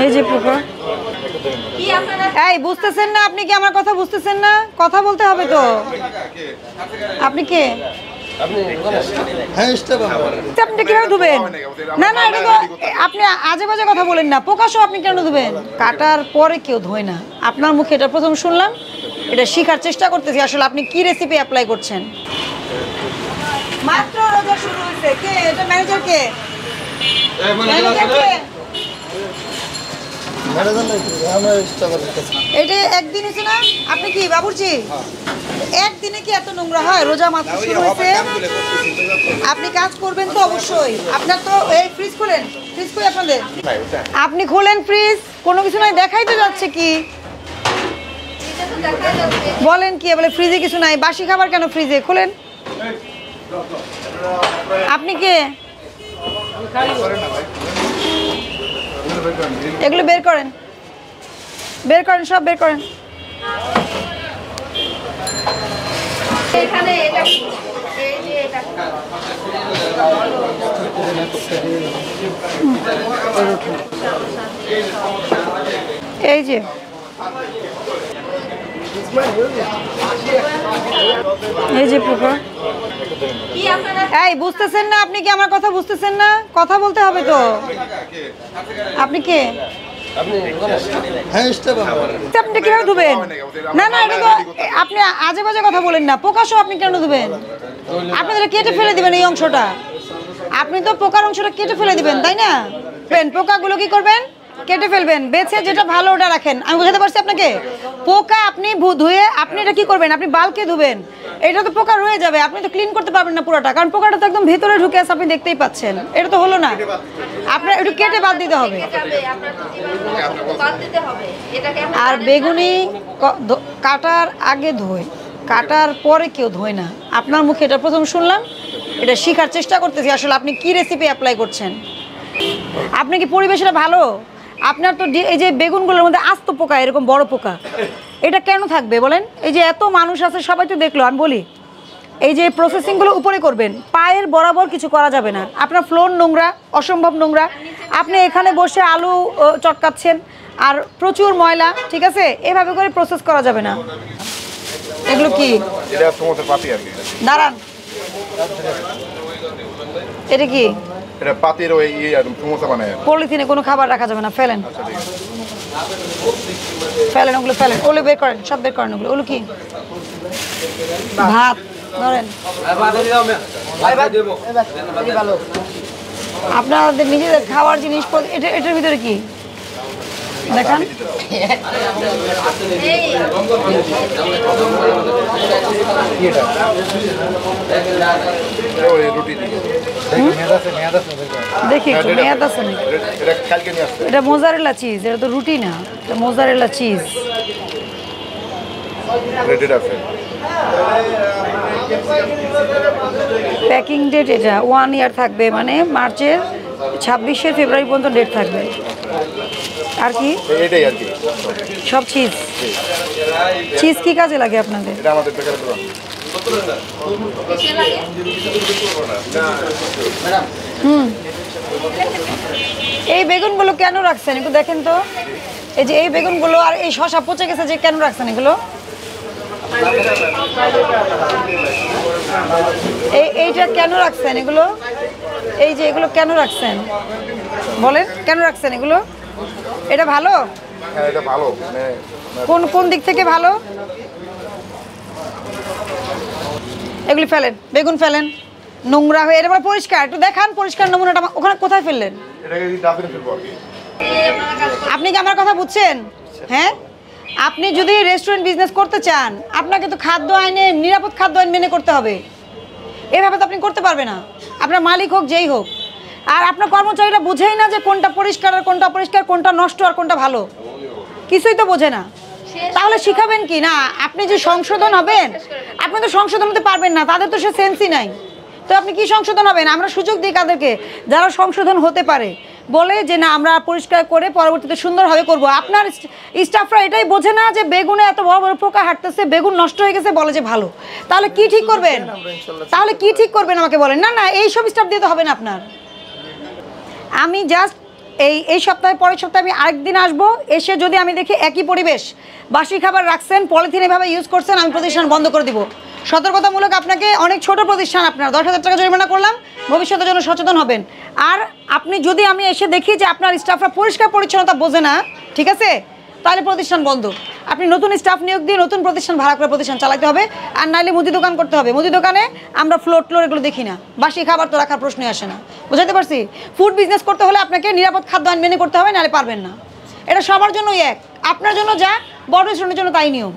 এই যে পোকা। এই বুঝতেছেন না আপনি? কি আমার কথা বুঝতেছেন না? কথা বলতে হবে তো। আপনি কে? আপনি কিভাবে ধুবেন? না না, এটা তো আপনি আজে বাজে কথা বলেন না। পোকাসহ আপনি কেন ধুবেন? কাটার পরে কেউ ধোয় না। আপনার মুখে এটা প্রথম শুনলাম। এটা শেখার চেষ্টা করতেছি আসলে আপনি কি রেসিপি অ্যাপ্লাই করছেন। মাত্র রোজা শুরু হয়েছে। কে এটা? ম্যানেজার কে? এটা একদিন হয়েছে না? আপনি কি বাবুর্চি? একদিনে কি এত নোংরা হয়? রোজা মাত্র শুরু হয়েছে, আপনি কাজ করবেন তো অবশ্যই। আপনার তো এই ফ্রিজ খোলেন, ফ্রিজ কই আপনাদের? আপনি খোলেন ফ্রিজ, কোনো কিছু নাই, দেখাই তো যাচ্ছে কি। বলেন কি বলে ফ্রিজে কিছু নাই? বাসি খাবার কেন ফ্রিজে? খোলেন। আপনি কে? এগুলো বের করেন, বের করেন, সব বের করেন। এই যে এই যে পোকা। এই বুঝতেছেন না আপনি? কি আমার কথা বুঝতেছেন না? কথা বলতে হবে তো। আপনি কে? আপনি কিভাবে ধুবেন? না না, এটা তো আপনি আজে বাজে কথা বলেন না। পোকাসহ আপনি কেন ধুবেন? আপনি তো কেটে ফেলে দিবেন এই অংশটা। আপনি তো পোকার অংশটা কেটে ফেলে দিবেন, তাই না? পোকাগুলো কি করবেন? কেটে ফেলবেন, বেছে যেটা ভালো ওটা রাখেন। আমি বুঝাতে পারছি আপনাকে? পোকা আপনি ধুয়ে আপনি এটা কি করবেন? আপনি বালকে ধুবেন। এটা তো পোকা রয়ে যাবে, আপনি তো ক্লিন করতে পারবেন না পুরোটা, কারণ পোকাটা তো একদম ভেতরে ঢুকে আছে, আপনি দেখতেই পাচ্ছেন। এটা তো হলো না, আপনার একটু কেটে বাদ দিতে হবে। আর বেগুনি কাটার আগে ধোয়, কাটার পরে কেউ ধোয় না। আপনার মুখে এটা প্রথম শুনলাম। এটা শেখার চেষ্টা করতেছি আসলে আপনি কি রেসিপি অ্যাপ্লাই করছেন। আপনি কি পরিবেশটা ভালো? আপনার তো এই যে বেগুনগুলোর মধ্যে আস্ত পোকা, এরকম বড় পোকা, এটা কেন থাকবে বলেন? এই যে এত মানুষ আছে, সবাই তো দেখলো। আমি বলি এই যে প্রসেসিংগুলো উপরে করবেন, পায়ের বরাবর কিছু করা যাবে না। আপনার ফ্লোর নোংরা, অসম্ভব নোংরা। আপনি এখানে বসে আলু চটকাচ্ছেন আর প্রচুর ময়লা, ঠিক আছে? এভাবে করে প্রসেস করা যাবে না। এগুলো কি? দাঁড়ান, এটা কি? এটা পাতির ওই সমোসা বানায়। পলিথিনে কোনো খাবার রাখা যাবে না, ফেলেন ফেলেন, ওগুলো ফেলেন। ওগুলো বের করেন, সব বের করেন। ওগুলো কি? ভাত ধরেন। আপনাদের নিজেদের খাওয়ার জিনিস, এটার ভিতরে কি দেখান? দেখি মেয়াদ আছে নাকি? এটা মোজারেলা চিজ, এটা তো রুটি না, এটা মোজারেলা চিজ। প্যাকিং ডেট এটা 1 ইয়ার থাকবে, মানে মার্চের 26শে ফেব্রুয়ারি পর্যন্ত ডেট থাকবে। আর কি? এটাই আর কি, সব চিজ। চিজ কি কাজে লাগে আপনাদের? এটা আমাদের বেকারের দোকান। এই বেগুনগুলো কেন রাখছেন একটু দেখেন তো? এই যে এই বেগুনগুলো আর এই শসা পচে গেছে, যে কেন রাখছেন এগুলো? এইটা কেন রাখছেন এগুলো? এই যে এগুলো কেন রাখছেন বলেন? কেন রাখছেন এগুলো? এটা ভালো? হ্যাঁ, এটা ভালো। কোন কোন দিক থেকে ভালো? এগুলি ফেলেন, বেগুন ফেলেন, নোংরা হয়ে। এটা পরিষ্কার, একটু দেখান পরিষ্কার নমুনাটা। ওখানে কোথায় ফেললেন? আপনি কি আমার কথা বুঝছেন? হ্যাঁ, আপনি যদি রেস্টুরেন্ট বিজনেস করতে চান, আপনাকে তো খাদ্য আইনে, নিরাপদ খাদ্য আইন মেনে করতে হবে। এভাবে তো আপনি করতে পারবেন না, আপনার মালিক হোক যেই হোক। আর আপনার কর্মচারীরা বোঝেই না যে কোনটা পরিষ্কার আর কোনটা অপরিষ্কার, কোনটা নষ্ট আর কোনটা ভালো, কিছুই তো বোঝে না। তাহলে শিখাবেন কি না? আপনি যে সংশোধন হবেন, আপনি তো সংশোধন হতে পারবেন না, তাদের তো সে সেন্সই নাই। তো আপনি কি সংশোধন হবেন? আমরা সুযোগ দিই কাদেরকে? যারা সংশোধন হতে পারে, বলে যে না আমরা পরিষ্কার করে পরবর্তীতে সুন্দরভাবে করব। আপনার স্টাফরা এটাই বোঝে না যে বেগুনে এত বড় বড় পোকা হাঁটতেছে, বেগুন নষ্ট হয়ে গেছে, বলে যে ভালো। তাহলে কি ঠিক করবেন? তাহলে কি ঠিক করবেন আমাকে বলেন। না না, এইসব স্টাফ দিয়ে তো হবে না আপনার। আমি জাস্ট এই সপ্তাহে পরের সপ্তাহে আমি আরেকদিন আসবো, এসে যদি আমি দেখি একই পরিবেশ, বাসি খাবার রাখছেন, পলিথিন এভাবে ইউজ করছেন, আমি প্রতিষ্ঠান বন্ধ করে দিব। সতর্কতামূলক আপনাকে, অনেক ছোট প্রতিষ্ঠান আপনার, 10,000 টাকা জরিমানা করলাম, ভবিষ্যতের জন্য সচেতন হবেন। আর আপনি যদি আমি এসে দেখি যে আপনার স্টাফরা পরিষ্কার পরিচ্ছন্নতা বোঝে না, ঠিক আছে, তাহলে প্রতিষ্ঠান বন্ধ। আপনি নতুন স্টাফ নিয়োগ দিয়ে নতুন প্রতিষ্ঠান ভাড়া করে প্রতিষ্ঠান চালাতে হবে, আর নাইলে মুদি দোকান করতে হবে। মুদি দোকানে আমরা ফ্লোর এগুলো দেখি না, বাসি খাবার তো রাখার প্রশ্নই আসে না। বুঝাতে পারছি? ফুড বিজনেস করতে হলে আপনাকে নিরাপদ খাদ্য আইন মেনে করতে হবে, নাহলে পারবেন না। এটা সবার জন্যই এক, আপনার জন্য যা, বড় রেস্টুরেন্টের জন্য তাই নিয়ম।